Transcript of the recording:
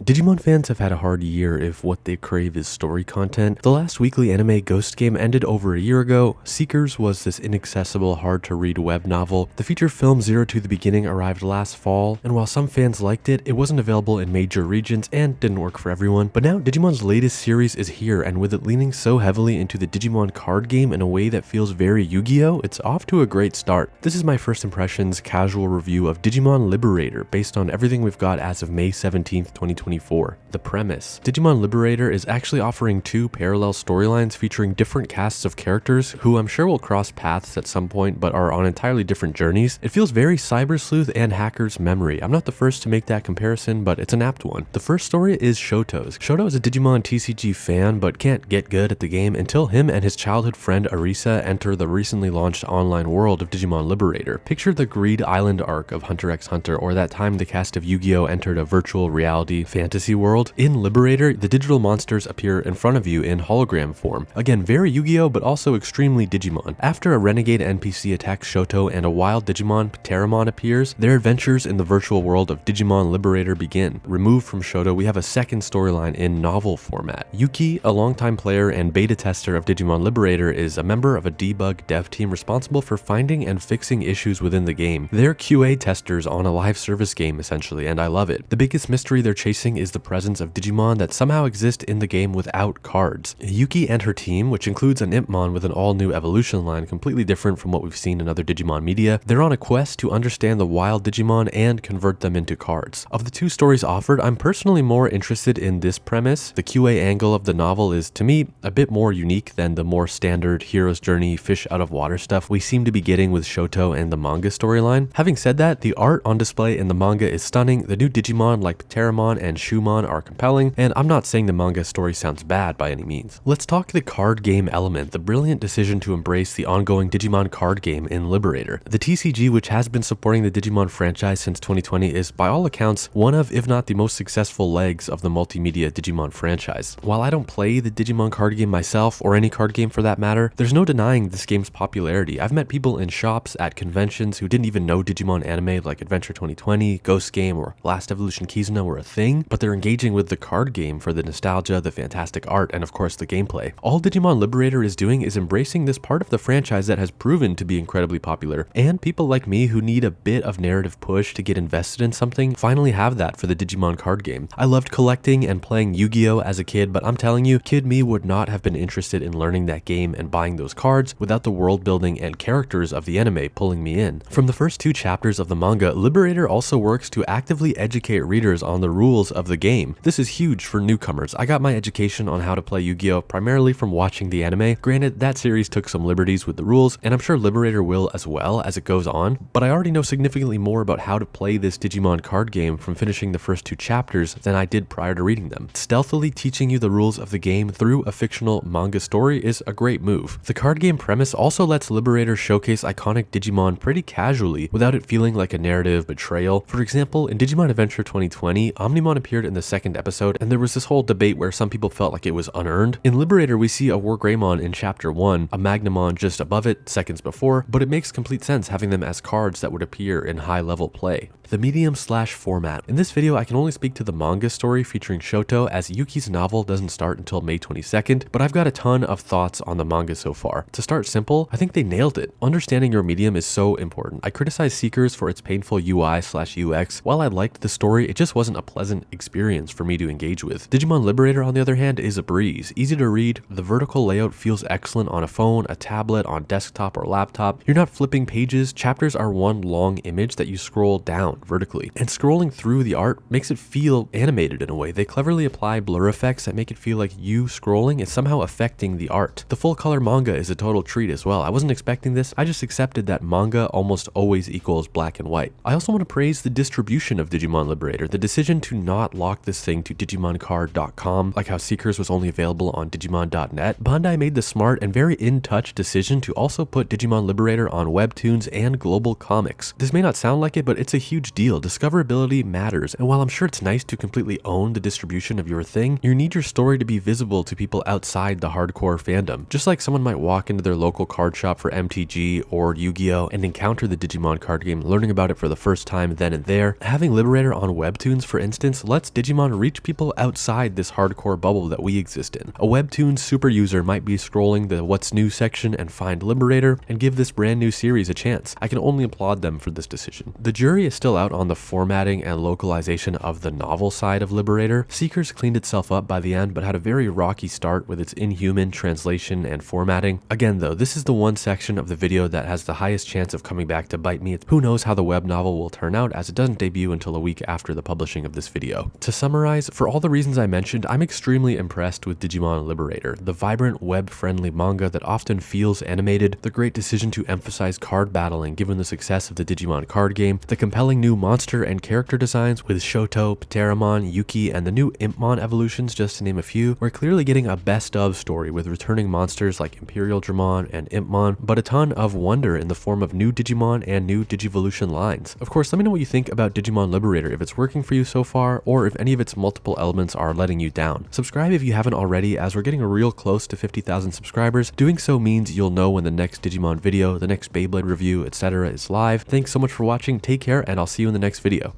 Digimon fans have had a hard year if what they crave is story content. The last weekly anime Ghost game ended over a year ago. Seekers was this inaccessible, hard-to-read web novel. The feature film Zero to the Beginning arrived last fall, and while some fans liked it, it wasn't available in major regions and didn't work for everyone. But now Digimon's latest series is here, and with it leaning so heavily into the Digimon card game in a way that feels very Yu-Gi-Oh!, it's off to a great start. This is my first impressions casual review of Digimon Liberator based on everything we've got as of May 17th, 2024. The premise: Digimon Liberator is actually offering two parallel storylines featuring different casts of characters who I'm sure will cross paths at some point but are on entirely different journeys. It feels very Cyber Sleuth and Hacker's Memory. I'm not the first to make that comparison, but it's an apt one. The first story is Shoto's. Shoto is a Digimon TCG fan but can't get good at the game until him and his childhood friend Arisa enter the recently launched online world of Digimon Liberator. Picture the Greed Island arc of Hunter x Hunter, or that time the cast of Yu-Gi-Oh! Entered a virtual reality fantasy world. In Liberator, the digital monsters appear in front of you in hologram form. Again, very Yu-Gi-Oh! But also extremely Digimon. After a renegade NPC attacks Shoto and a wild Digimon, Pteramon, appears, their adventures in the virtual world of Digimon Liberator begin. Removed from Shoto, we have a second storyline in novel format. Yuki, a longtime player and beta tester of Digimon Liberator, is a member of a debug dev team responsible for finding and fixing issues within the game. They're QA testers on a live service game essentially, and I love it. The biggest mystery they're chasing is the presence of Digimon that somehow exist in the game without cards. Yuki and her team, which includes an Impmon with an all-new evolution line completely different from what we've seen in other Digimon media, they're on a quest to understand the wild Digimon and convert them into cards. Of the two stories offered, I'm personally more interested in this premise. The QA angle of the novel is, to me, a bit more unique than the more standard hero's journey, fish out of water stuff we seem to be getting with Shoto and the manga storyline. Having said that, the art on display in the manga is stunning. The new Digimon like Pteramon and Shumon are compelling, and I'm not saying the manga story sounds bad by any means. Let's talk the card game element, the brilliant decision to embrace the ongoing Digimon card game in Liberator. The TCG, which has been supporting the Digimon franchise since 2020, is by all accounts one of, if not the most successful legs of the multimedia Digimon franchise. While I don't play the Digimon card game myself, or any card game for that matter, there's no denying this game's popularity. I've met people in shops, at conventions, who didn't even know Digimon anime like Adventure 2020, Ghost Game, or Last Evolution Kizuna were a thing, but they're engaging with the card game for the nostalgia, the fantastic art, and of course the gameplay. All Digimon Liberator is doing is embracing this part of the franchise that has proven to be incredibly popular, and people like me who need a bit of narrative push to get invested in something finally have that for the Digimon card game. I loved collecting and playing Yu-Gi-Oh! As a kid, but I'm telling you, kid me would not have been interested in learning that game and buying those cards without the world building and characters of the anime pulling me in. From the first two chapters of the manga, Liberator also works to actively educate readers on the rules of the game. This is huge for newcomers. I got my education on how to play Yu-Gi-Oh! Primarily from watching the anime. Granted, that series took some liberties with the rules, and I'm sure Liberator will as well as it goes on, but I already know significantly more about how to play this Digimon card game from finishing the first two chapters than I did prior to reading them. Stealthily teaching you the rules of the game through a fictional manga story is a great move. The card game premise also lets Liberator showcase iconic Digimon pretty casually without it feeling like a narrative betrayal. For example, in Digimon Adventure 2020, Omnimon appeared in the second episode, and there was this whole debate where some people felt like it was unearned. In Liberator, we see a Wargreymon in chapter 1, a Magnamon just above it seconds before, but it makes complete sense having them as cards that would appear in high-level play. The medium/format. In this video, I can only speak to the manga story featuring Shoto, as Yuki's novel doesn't start until May 22nd, but I've got a ton of thoughts on the manga so far. To start simple, I think they nailed it. Understanding your medium is so important. I criticize Seekers for its painful UI/UX. While I liked the story, it just wasn't a pleasant experience for me to engage with. Digimon Liberator, on the other hand, is a breeze. Easy to read, the vertical layout feels excellent on a phone, a tablet, on desktop or laptop. You're not flipping pages, chapters are one long image that you scroll down vertically, and scrolling through the art makes it feel animated in a way. They cleverly apply blur effects that make it feel like you scrolling is somehow affecting the art. The full color manga is a total treat as well. I wasn't expecting this, I just accepted that manga almost always equals black and white. I also want to praise the distribution of Digimon Liberator. The decision to not lock this thing to digimoncard.com, like how Seekers was only available on digimon.net, Bandai made the smart and very in-touch decision to also put Digimon Liberator on Webtoons and Global Comics. This may not sound like it, but it's a huge deal. Discoverability matters, and while I'm sure it's nice to completely own the distribution of your thing, you need your story to be visible to people outside the hardcore fandom. Just like someone might walk into their local card shop for MTG or Yu-Gi-Oh! And encounter the Digimon card game, learning about it for the first time then and there, having Liberator on Webtoons, for instance, lets Digimon reach people outside this hardcore bubble that we exist in. A Webtoon super user might be scrolling the What's New section and find Liberator and give this brand new series a chance. I can only applaud them for this decision. The jury is still out on the formatting and localization of the novel side of Liberator. Seekers cleaned itself up by the end, but had a very rocky start with its inhuman translation and formatting. Again though, this is the one section of the video that has the highest chance of coming back to bite me. Who knows how the web novel will turn out, as it doesn't debut until a week after the publishing of this video. To summarize, for all the reasons I mentioned, I'm extremely impressed with Digimon Liberator. The vibrant, web-friendly manga that often feels animated, the great decision to emphasize card battling given the success of the Digimon card game, the compelling new monster and character designs with Shoto, Pteramon, Yuki, and the new Impmon evolutions, just to name a few. We're clearly getting a best-of story with returning monsters like Imperial Dramon and Impmon, but a ton of wonder in the form of new Digimon and new Digivolution lines. Of course, let me know what you think about Digimon Liberator, if it's working for you so far, or if any of its multiple elements are letting you down. Subscribe if you haven't already, as we're getting real close to 50,000 subscribers. Doing so means you'll know when the next Digimon video, the next Beyblade review, etc. is live. Thanks so much for watching, take care, and I'll see you in the next video.